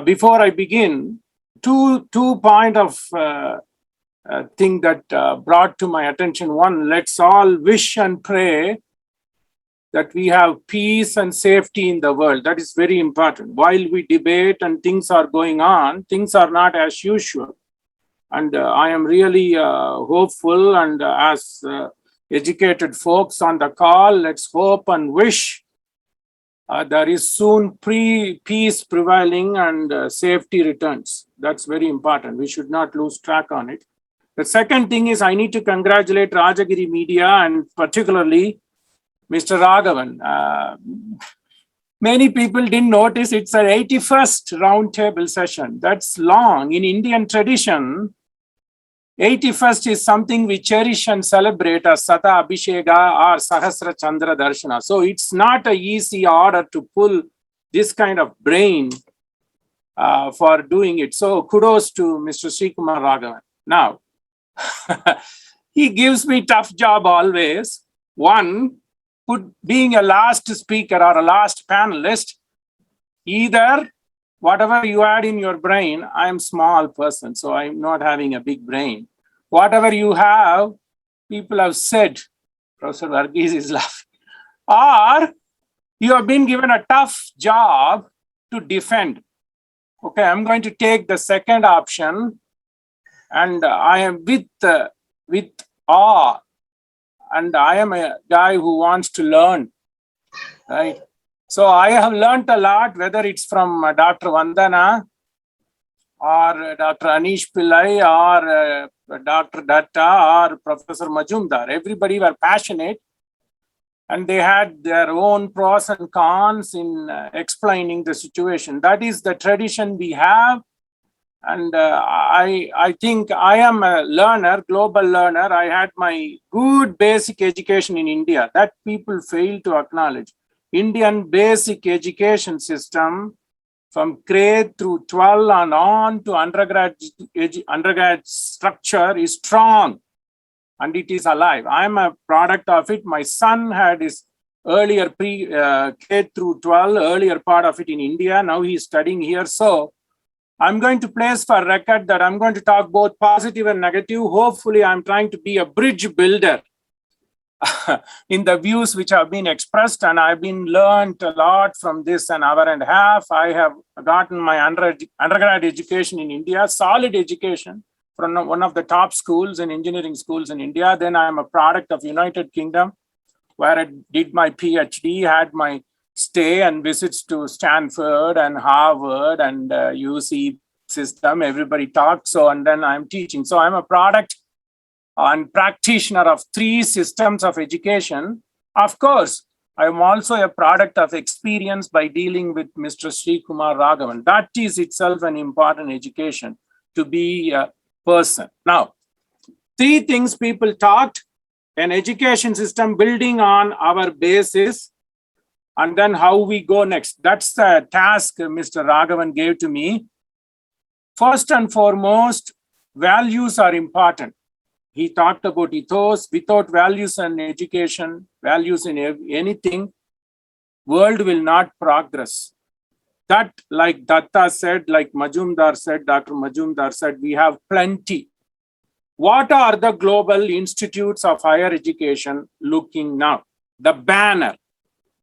Before I begin, two point of thing that brought to my attention. One, let's all wish and pray that we have peace and safety in the world. That is very important. While we debate and things are going on, things are not as usual. And I am really hopeful, and as educated folks on the call, let's hope and wish there is soon peace prevailing and safety returns. That's very important. We should not lose track on it. The second thing is I need to congratulate Rajagiri Media and particularly Mr. Raghavan. Many people didn't notice it's an 81st roundtable session. That's long. In Indian tradition, 81st is something we cherish and celebrate as Sata Abhishega or Sahasra Chandra Darshana. So it's not an easy order to pull this kind of brain for doing it. So kudos to Mr. Sri Kumar Raghavan. Now, he gives me tough job always. One, being a last speaker or a last panelist, either whatever you add in your brain, I'm a small person, so I'm not having a big brain. Whatever you have, people have said, Professor Varghese is laughing, or you have been given a tough job to defend. Okay, I'm going to take the second option, and I am with awe, and I am a guy who wants to learn, right? So I have learned a lot, whether it's from Dr. Vandana or Dr. Anish Pillai or Dr. Datta or Professor Majumdar. Everybody were passionate and they had their own pros and cons in explaining the situation. That is the tradition we have. And I think I am a learner, global learner. I had my good basic education in India that people fail to acknowledge. Indian basic education system from grade through 12 and on to undergrad structure is strong and it is alive. I am a product of it. My son had his earlier K through 12, earlier part of it in India. Now he is studying here. So I'm going to place for record that I'm going to talk both positive and negative. Hopefully, I'm trying to be a bridge builder in the views which have been expressed, and I've been learned a lot from this an hour and a half. I have gotten my undergrad education in India, solid education from one of the top schools and engineering schools in India. Then I'm a product of United Kingdom, where I did my PhD, had my stay and visits to Stanford and Harvard and UC system. Everybody talks. So, and then I'm teaching. So I'm a product and practitioner of 3 systems of education. Of course, I'm also a product of experience by dealing with Mr. Sri Kumar Raghavan. That is itself an important education to be a person. Now, 3 things people talked: an education system building on our basis, and then how we go next. That's the task Mr. Raghavan gave to me. First and foremost, values are important. He talked about ethos. Without values and education, values in anything, world will not progress. That, like Datta said, like Majumdar said, Dr. Majumdar said, we have plenty. What are the global institutes of higher education looking now? The banner,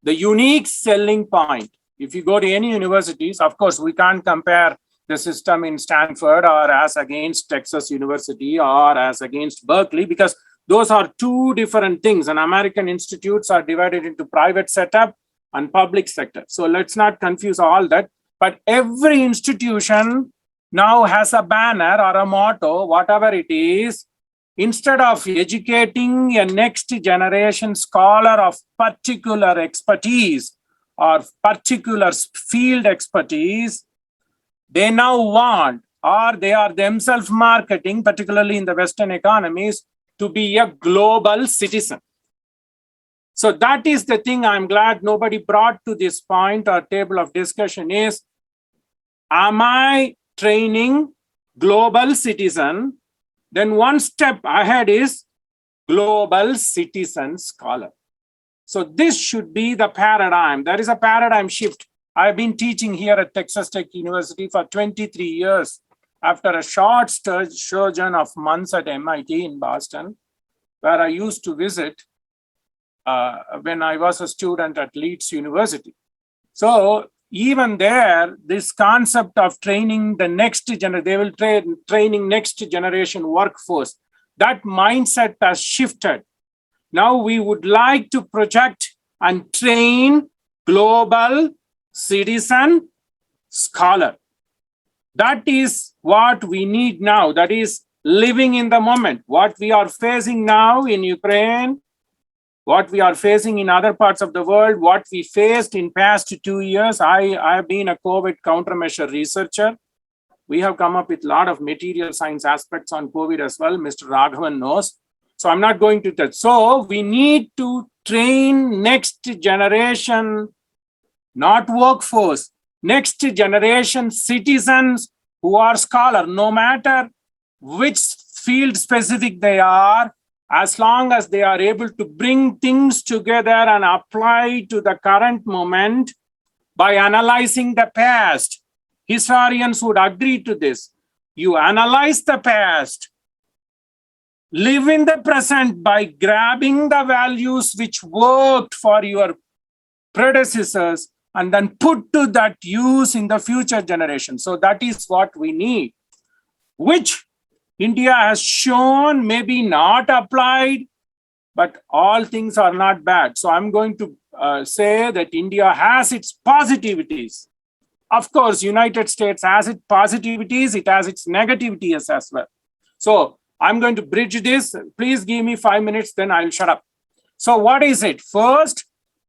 the unique selling point. If you go to any universities, of course, we can't compare the system in Stanford or as against Texas University or as against Berkeley, because those are 2 different things. And American institutes are divided into private setup and public sector. So let's not confuse all that. But every institution now has a banner or a motto, whatever it is. Instead of educating a next generation scholar of particular expertise or particular field expertise, they now want, or they are themselves marketing, particularly in the Western economies, to be a global citizen. So that is the thing I'm glad nobody brought to this point or table of discussion is, am I training global citizen? Then one step ahead is global citizen scholar. So this should be the paradigm. There is a paradigm shift. I've been teaching here at Texas Tech University for 23 years. After a short sojourn of months at MIT in Boston, where I used to visit when I was a student at Leeds University. So even there, this concept of training the next generation, they will training next generation workforce, that mindset has shifted. Now we would like to project and train global citizen scholar. That is what we need now. That is living in the moment. What we are facing now in Ukraine, what we are facing in other parts of the world, what we faced in past 2 years. I have been a COVID countermeasure researcher. We have come up with a lot of material science aspects on COVID as well. Mr. Raghavan knows. So I'm not going to touch. So we need to train next generation, not workforce, next generation citizens who are scholar, no matter which field specific they are, as long as they are able to bring things together and apply to the current moment by analyzing the past. Historians would agree to this. You analyze the past, live in the present by grabbing the values which worked for your predecessors and then put to that use in the future generation. So that is what we need, which India has shown, maybe not applied, but all things are not bad. So I'm going to say that India has its positivities. Of course, United States has its positivities, it has its negativities as well. So I'm going to bridge this. Please give me 5 minutes, then I'll shut up. So what is it? First,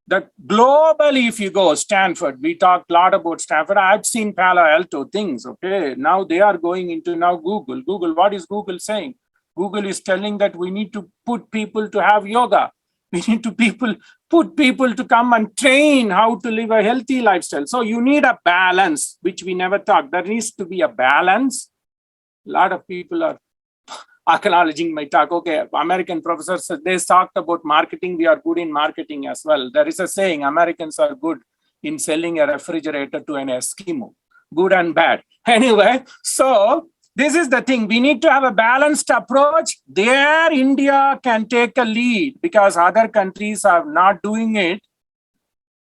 the globally, if you go Stanford, we talked a lot about Stanford. I've seen Palo Alto things, okay? Now they are going into now Google. Google, what is Google saying? Google is telling that we need to put people to have yoga. We need to put people to come and train how to live a healthy lifestyle. So you need a balance, which we never thought. There needs to be a balance. A lot of people are acknowledging my talk. Okay, American professors, they talked about marketing. We are good in marketing as well. There is a saying, Americans are good in selling a refrigerator to an Eskimo. Good and bad. Anyway, so this is the thing. We need to have a balanced approach. There, India can take a lead because other countries are not doing it.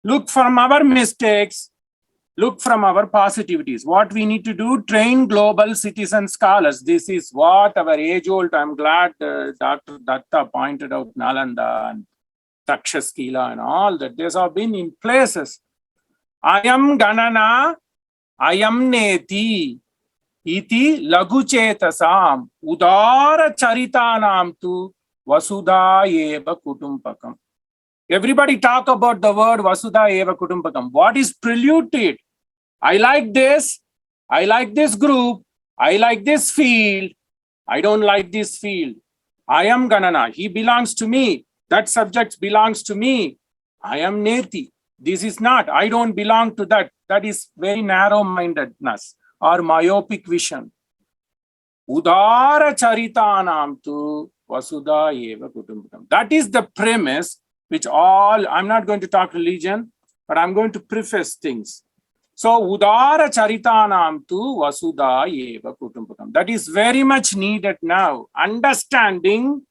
Look from our mistakes. Look from our positivities. What we need to do, train global citizen scholars. This is what our age-old, I'm glad Dr. Datta pointed out Nalanda and Takshashila and all that. These have been in places. Ayam Ganana, Ayam Neti, Iti Laguchetasam, Udara Charitanam tu Vasudha Eva Kutumpakam. Everybody talk about the word Vasudha Eva Kutumpakam. What is prelude to it? I like this group, I like this field, I don't like this field. I am Ganana, he belongs to me, that subject belongs to me. I am Neti, this is not, I don't belong to that. That is very narrow-mindedness or myopic vision. Udara Charitanam tu Vasudha Eva Kutumbakam. That is the premise which all, I'm not going to talk religion, but I'm going to preface things. So, Udara Charitanam tu Vasudha Eva Kutumbakam. That is very much needed now. Understanding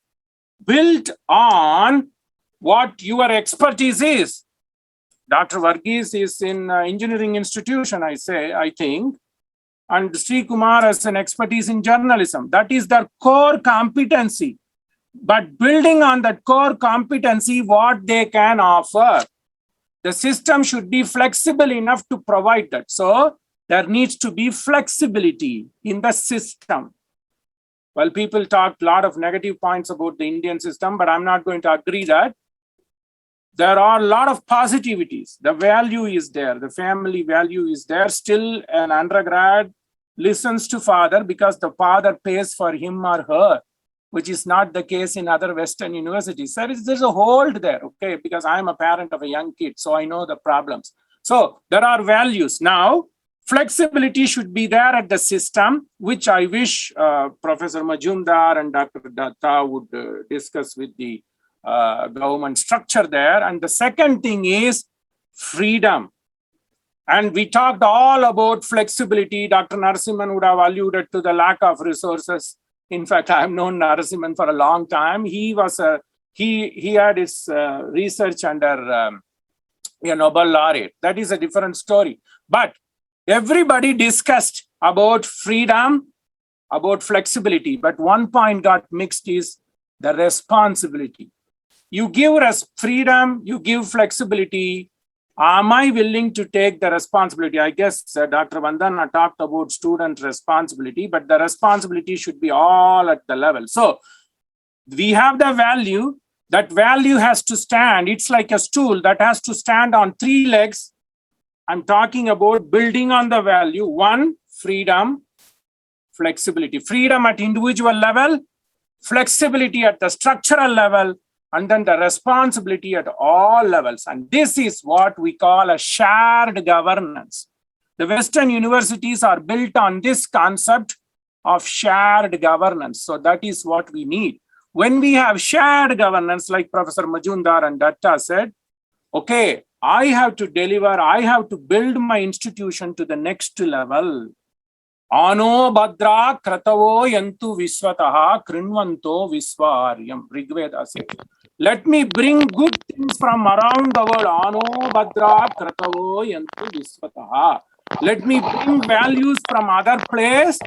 built on what your expertise is. Dr. Varghese is in engineering institution, I think. And Sri Kumar has an expertise in journalism. That is their core competency. But building on that core competency, what they can offer. The system should be flexible enough to provide that. So there needs to be flexibility in the system. Well, people talk a lot of negative points about the Indian system, but I'm not going to agree that. There are a lot of positivities. The value is there. The family value is there. Still an undergrad listens to father because the father pays for him or her, which is not the case in other Western universities. There's a hold there, okay, because I'm a parent of a young kid, so I know the problems. So there are values. Now, flexibility should be there at the system, which I wish Professor Majumdar and Dr. Datta would discuss with the government structure there. And the second thing is freedom. And we talked all about flexibility. Dr. Narasimhan would have alluded to the lack of resources. In fact, I have known Narasimhan for a long time. He had his research under a Nobel laureate. That is a different story. But everybody discussed about freedom, about flexibility. But one point got mixed is the responsibility. You give us freedom, you give flexibility. Am I willing to take the responsibility? I guess Dr. Vandana talked about student responsibility, but the responsibility should be all at the level. So we have the value. That value has to stand. It's like a stool that has to stand on 3 legs. I'm talking about building on the value. 1, freedom, flexibility. Freedom at individual level, flexibility at the structural level, and then the responsibility at all levels. And this is what we call a shared governance. The Western universities are built on this concept of shared governance. So that is what we need. When we have shared governance, like Professor Majumdar and Datta said, okay, I have to deliver, I have to build my institution to the next level. Ano badra kratavo yantu visvataha krinvanto visvaryam. Rigveda says. Let me bring good things from around the world. Ano badra kratavo yantu visvataha. Let me bring values from other place,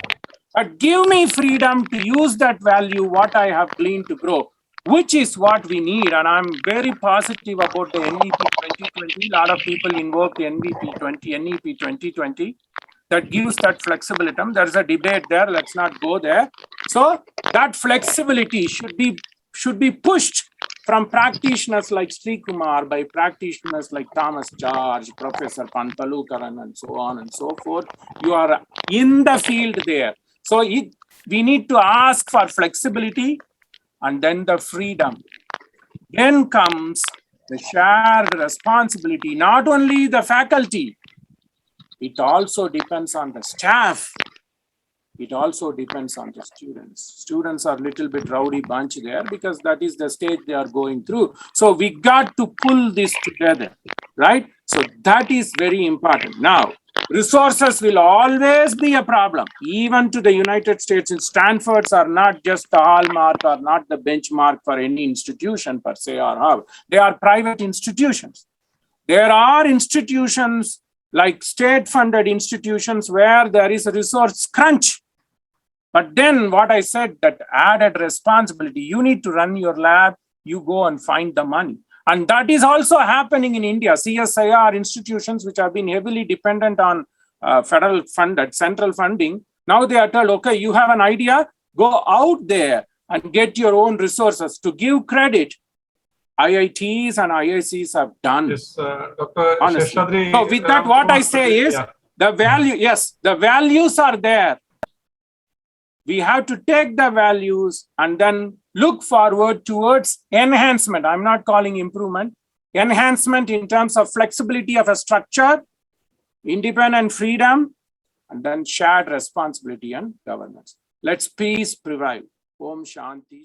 but give me freedom to use that value, what I have gleaned to grow, which is what we need. And I'm very positive about the NEP 2020. A lot of people invoked NEP 2020. That gives that flexibility. There's a debate there. Let's not go there. So that flexibility should be pushed from practitioners like Sri Kumar, by practitioners like Thomas George, Professor Pantalukaran, and so on and so forth. You are in the field there. So we need to ask for flexibility and then the freedom. Then comes the shared responsibility, not only the faculty, it also depends on the staff. It also depends on the students. Students are a little bit rowdy bunch there because that is the stage they are going through. So we got to pull this together, right? So that is very important. Now, resources will always be a problem. Even to the United States, and Stanfords are not just the hallmark or not the benchmark for any institution per se or how. They are private institutions. There are institutions like state-funded institutions where there is a resource crunch. But then what I said, that added responsibility, you need to run your lab, you go and find the money. And that is also happening in India. CSIR institutions, which have been heavily dependent on federal funded, central funding, now they are told, okay, you have an idea, go out there and get your own resources. To give credit, IITs and IICs have done. Yes, Dr. Seshadri. So with that, what I say is, the value, yes, the values are there. We have to take the values and then look forward towards enhancement. I'm not calling improvement. Enhancement in terms of flexibility of a structure, independent freedom, and then shared responsibility and governance. Let's peace prevail. Om Shanti.